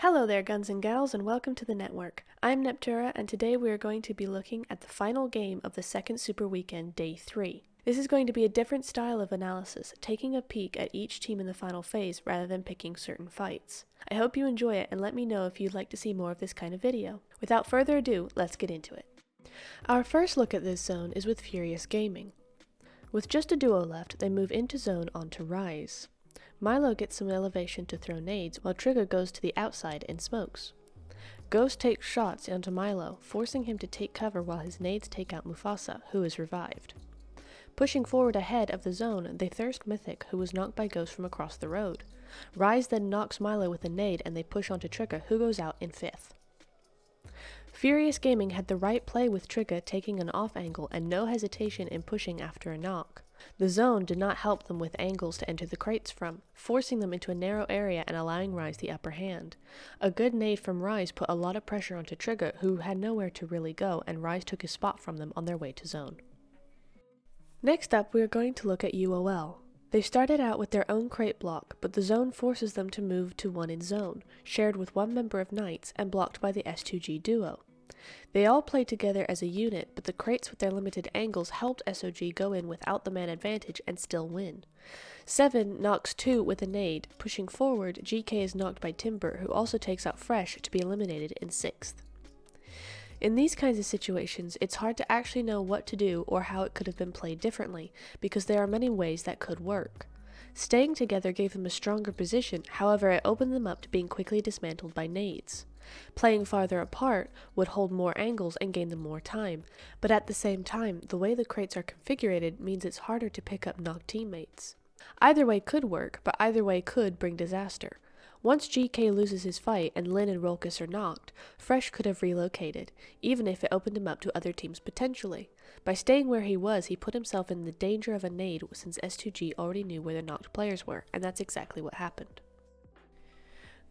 Hello there, guns and gals, and welcome to the network. I'm Neptura, and today we are going to be looking at the final game of the second Super Weekend, Day 3. This is going to be a different style of analysis, taking a peek at each team in the final phase rather than picking certain fights. I hope you enjoy it, and let me know if you'd like to see more of this kind of video. Without further ado, let's get into it. Our first look at this zone is with Furious Gaming. With just a duo left, they move into zone onto Rise. Milo gets some elevation to throw nades, while Trigger goes to the outside and smokes. Ghost takes shots onto Milo, forcing him to take cover while his nades take out Mufasa, who is revived. Pushing forward ahead of the zone, they thirst Mythic, who was knocked by Ghost from across the road. Rise then knocks Milo with a nade, and they push onto Trigger, who goes out in 5th. Furious Gaming had the right play with Trigger taking an off angle and no hesitation in pushing after a knock. The zone did not help them with angles to enter the crates from, forcing them into a narrow area and allowing Rise the upper hand. A good nade from Rise put a lot of pressure onto Trigger, who had nowhere to really go, and Rise took his spot from them on their way to zone. Next up, we are going to look at UOL. They started out with their own crate block, but the zone forces them to move to one in zone, shared with one member of Knights and blocked by the S2G duo. They all played together as a unit, but the crates with their limited angles helped SOG go in without the man advantage and still win. 7 knocks 2 with a nade. Pushing forward, GK is knocked by Timber, who also takes out Fresh to be eliminated in 6th. In these kinds of situations, it's hard to actually know what to do or how it could have been played differently, because there are many ways that could work. Staying together gave them a stronger position, however it opened them up to being quickly dismantled by nades. Playing farther apart would hold more angles and gain them more time, but at the same time, the way the crates are configured means it's harder to pick up knocked teammates. Either way could work, but either way could bring disaster. Once GK loses his fight and Lin and Rolkis are knocked, Fresh could have relocated, even if it opened him up to other teams potentially. By staying where he was, he put himself in the danger of a nade since S2G already knew where the knocked players were, and that's exactly what happened.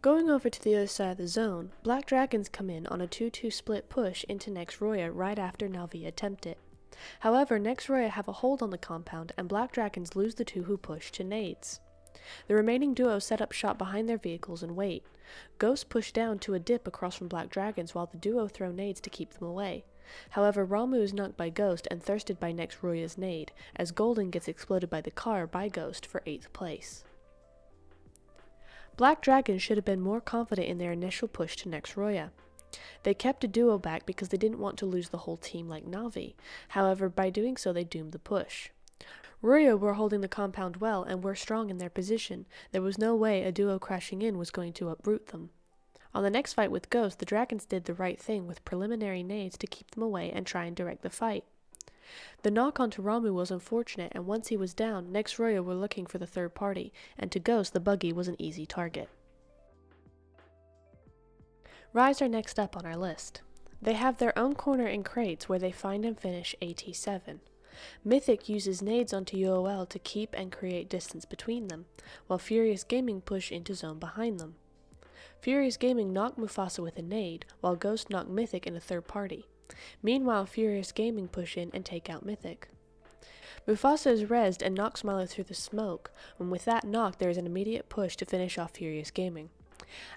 Going over to the other side of the zone, Black Dragons come in on a 2-2 split push into Nexroya right after Na'Vi attempt it. However, Nexroya have a hold on the compound, and Black Dragons lose the 2 who push to nades. The remaining duo set up shop behind their vehicles and wait. Ghost push down to a dip across from Black Dragons while the duo throw nades to keep them away. However, Ramu is knocked by Ghost and thirsted by Nexroya's nade, as Golden gets exploded by the car by Ghost for 8th place. Black Dragons should have been more confident in their initial push to Nexroya. They kept a duo back because they didn't want to lose the whole team like Na'Vi. However, by doing so they doomed the push. Ruya were holding the compound well and were strong in their position. There was no way a duo crashing in was going to uproot them. On the next fight with Ghost, the Dragons did the right thing with preliminary nades to keep them away and try and direct the fight. The knock onto Ramu was unfortunate, and once he was down, Nexroya were looking for the third party, and to Ghost the buggy was an easy target. Rise are next up on our list. They have their own corner in crates where they find and finish AT7. Mythic uses nades onto UOL to keep and create distance between them, while Furious Gaming push into zone behind them. Furious Gaming knock Mufasa with a nade, while Ghost knock Mythic in a third party. Meanwhile, Furious Gaming push in and take out Mythic. Mufasa is rezzed and knocks Milo through the smoke, and with that knock there is an immediate push to finish off Furious Gaming.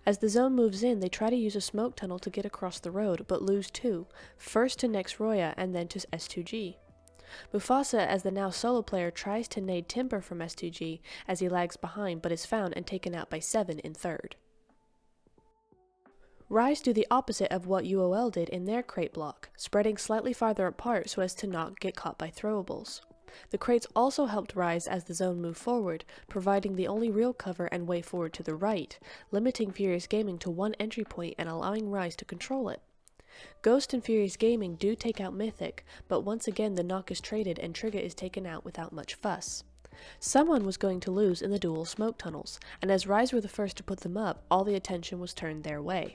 As the zone moves in, they try to use a smoke tunnel to get across the road, but lose 2, first to Nexroya and then to S2G. Mufasa, as the now solo player, tries to nade Timber from S2G as he lags behind, but is found and taken out by 7 in 3rd. Rise do the opposite of what UOL did in their crate block, spreading slightly farther apart so as to not get caught by throwables. The crates also helped Rise as the zone moved forward, providing the only real cover and way forward to the right, limiting Furious Gaming to one entry point and allowing Rise to control it. Ghost and Furious Gaming do take out Mythic, but once again the knock is traded and Trigger is taken out without much fuss. Someone was going to lose in the dual smoke tunnels, and as Rise were the first to put them up, all the attention was turned their way.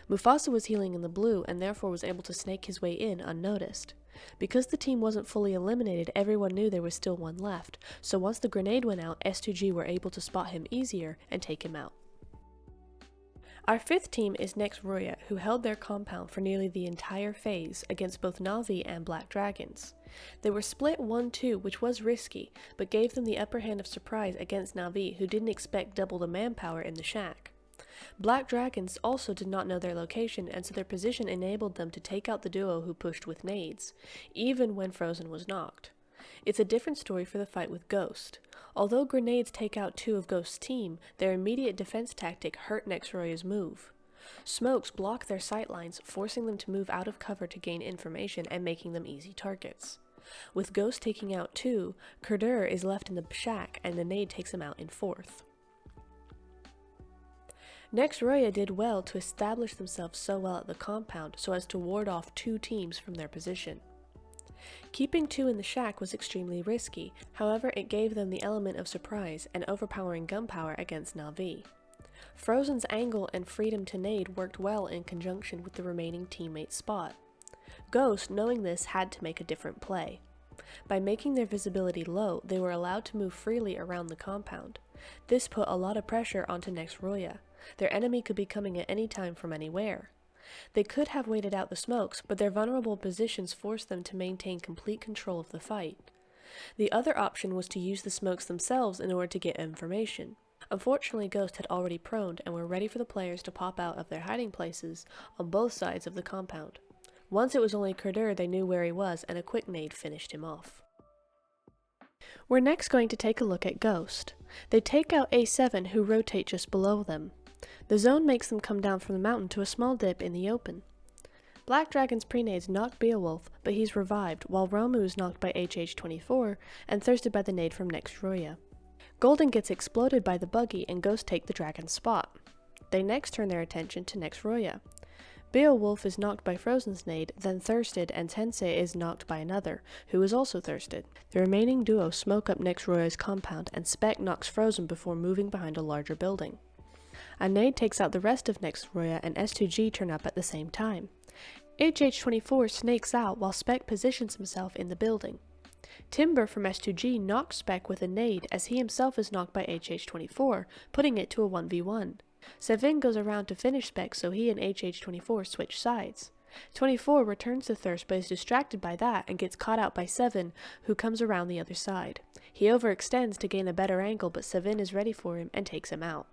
Mufasa was healing in the blue and therefore was able to snake his way in unnoticed. Because the team wasn't fully eliminated, everyone knew there was still one left, so once the grenade went out, S2G were able to spot him easier and take him out. Our 5th team is Nexroya, who held their compound for nearly the entire phase against both Na'Vi and Black Dragons. They were split 1-2, which was risky, but gave them the upper hand of surprise against Na'Vi, who didn't expect double the manpower in the shack. Black Dragons also did not know their location, and so their position enabled them to take out the duo who pushed with nades, even when Frozen was knocked. It's a different story for the fight with Ghost. Although grenades take out two of Ghost's team, their immediate defense tactic hurt Nexroya's move. Smokes block their sightlines, forcing them to move out of cover to gain information and making them easy targets. With Ghost taking out two, Kurdur is left in the shack and the nade takes him out in fourth. Nexroya did well to establish themselves so well at the compound so as to ward off two teams from their position. Keeping two in the shack was extremely risky, however it gave them the element of surprise and overpowering gunpower against Na'Vi. Frozen's angle and freedom to nade worked well in conjunction with the remaining teammate's spot. Ghost, knowing this, had to make a different play. By making their visibility low, they were allowed to move freely around the compound. This put a lot of pressure onto Nexroya. Their enemy could be coming at any time from anywhere. They could have waited out the smokes, but their vulnerable positions forced them to maintain complete control of the fight. The other option was to use the smokes themselves in order to get information. Unfortunately, Ghost had already proned and were ready for the players to pop out of their hiding places on both sides of the compound. Once it was only Kurdur, they knew where he was, and a quick nade finished him off. We're next going to take a look at Ghost. They take out A7, who rotate just below them. The zone makes them come down from the mountain to a small dip in the open. Black Dragon's pre-nades knocked Beowulf, but he's revived, while Romu is knocked by HH24 and thirsted by the nade from Nexroya. Golden gets exploded by the buggy and Ghost take the dragon's spot. They next turn their attention to Nexroya. Beowulf is knocked by Frozen's nade, then thirsted, and Tensei is knocked by another, who is also thirsted. The remaining duo smoke up Nexroya's compound, and Spec knocks Frozen before moving behind a larger building. A nade takes out the rest of Nexroya, and S2G turn up at the same time. HH24 snakes out while Spec positions himself in the building. Timber from S2G knocks Spec with a nade as he himself is knocked by HH24, putting it to a 1v1. Sevin goes around to finish Spec, so he and HH24 switch sides. 24 returns to Thirst but is distracted by that and gets caught out by Sevin, who comes around the other side. He overextends to gain a better angle, but Sevin is ready for him and takes him out.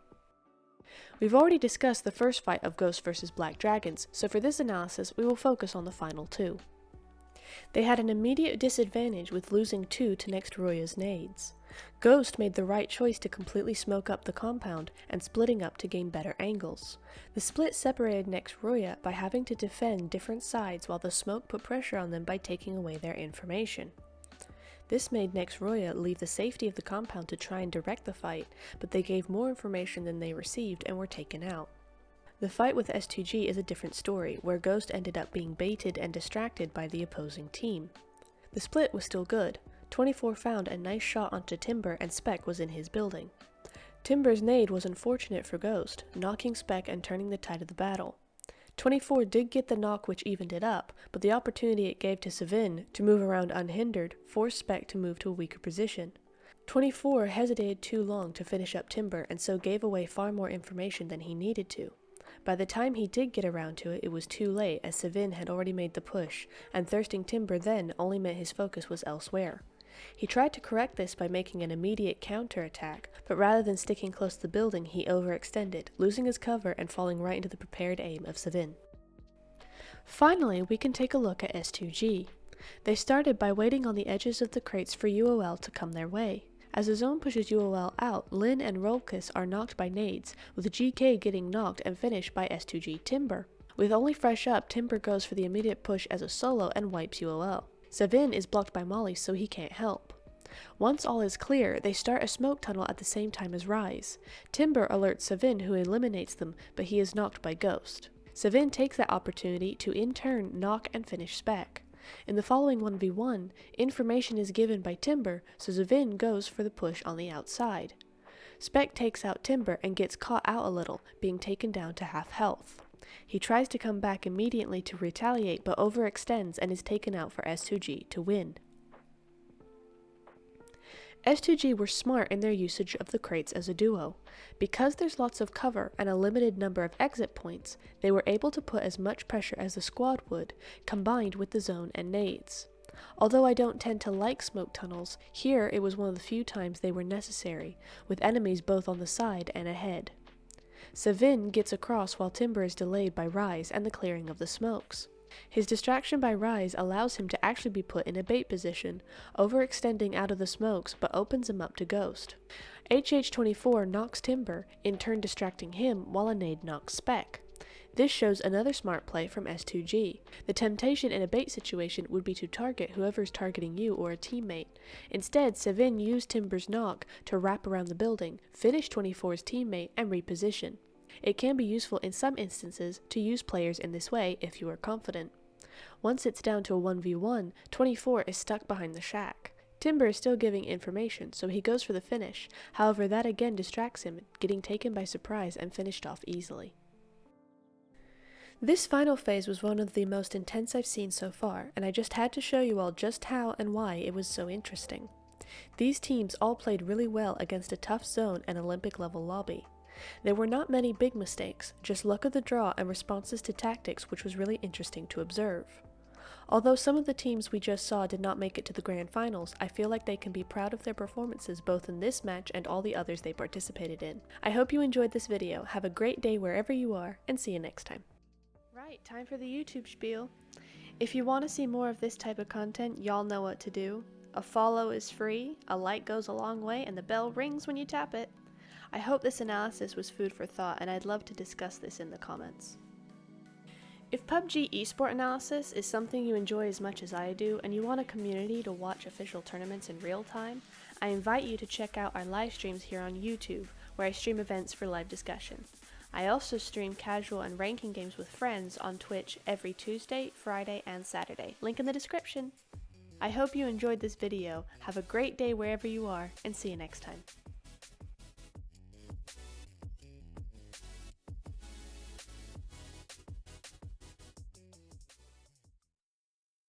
We've already discussed the first fight of Ghost vs Black Dragons, so for this analysis we will focus on the final two. They had an immediate disadvantage with losing two to Nexroya's nades. Ghost made the right choice to completely smoke up the compound and splitting up to gain better angles. The split separated Nexroya by having to defend different sides while the smoke put pressure on them by taking away their information. This made Nexroya leave the safety of the compound to try and direct the fight, but they gave more information than they received and were taken out. The fight with S2G is a different story, where Ghost ended up being baited and distracted by the opposing team. The split was still good. 24 found a nice shot onto Timber and Spec was in his building. Timber's nade was unfortunate for Ghost, knocking Spec and turning the tide of the battle. 24 did get the knock which evened it up, but the opportunity it gave to Sevin to move around unhindered forced Spec to move to a weaker position. 24 hesitated too long to finish up Timber and so gave away far more information than he needed to. By the time he did get around to it, it was too late as Sevin had already made the push, and thirsting Timber then only meant his focus was elsewhere. He tried to correct this by making an immediate counter-attack, but rather than sticking close to the building, he overextended, losing his cover and falling right into the prepared aim of Sevin. Finally, we can take a look at S2G. They started by waiting on the edges of the crates for UOL to come their way. As the zone pushes UOL out, Lin and Rolkis are knocked by nades, with GK getting knocked and finished by S2G Timber. With only fresh up, Timber goes for the immediate push as a solo and wipes UOL. Sevin is blocked by Molly, so he can't help. Once all is clear, they start a smoke tunnel at the same time as Rise. Timber alerts Sevin, who eliminates them, but he is knocked by Ghost. Sevin takes that opportunity to in turn knock and finish Spec. In the following 1v1, information is given by Timber, so Sevin goes for the push on the outside. Spec takes out Timber and gets caught out a little, being taken down to half health. He tries to come back immediately to retaliate but overextends and is taken out for S2G to win. S2G were smart in their usage of the crates as a duo. Because there's lots of cover and a limited number of exit points, they were able to put as much pressure as the squad would, combined with the zone and nades. Although I don't tend to like smoke tunnels, here it was one of the few times they were necessary, with enemies both on the side and ahead. Savin gets across while Timber is delayed by Rise and the clearing of the smokes. His distraction by Rise allows him to actually be put in a bait position, overextending out of the smokes but opens him up to Ghost. HH24 knocks Timber, in turn distracting him while a nade knocks Spec. This shows another smart play from S2G. The temptation in a bait situation would be to target whoever's targeting you or a teammate. Instead, Savin used Timber's knock to wrap around the building, finish 24's teammate, and reposition. It can be useful in some instances to use players in this way if you are confident. Once it's down to a 1v1, 24 is stuck behind the shack. Timber is still giving information, so he goes for the finish. However, that again distracts him, getting taken by surprise and finished off easily. This final phase was one of the most intense I've seen so far, and I just had to show you all just how and why it was so interesting. These teams all played really well against a tough zone and Olympic level lobby. There were not many big mistakes, just luck of the draw and responses to tactics, which was really interesting to observe. Although some of the teams we just saw did not make it to the grand finals, I feel like they can be proud of their performances both in this match and all the others they participated in. I hope you enjoyed this video, have a great day wherever you are, and see you next time. Right, time for the YouTube spiel. If you want to see more of this type of content, y'all know what to do. A follow is free, a like goes a long way, and the bell rings when you tap it. I hope this analysis was food for thought, and I'd love to discuss this in the comments. If PUBG eSport analysis is something you enjoy as much as I do, and you want a community to watch official tournaments in real time, I invite you to check out our live streams here on YouTube, where I stream events for live discussion. I also stream casual and ranking games with friends on Twitch every Tuesday, Friday, and Saturday. Link in the description. I hope you enjoyed this video, have a great day wherever you are, and see you next time.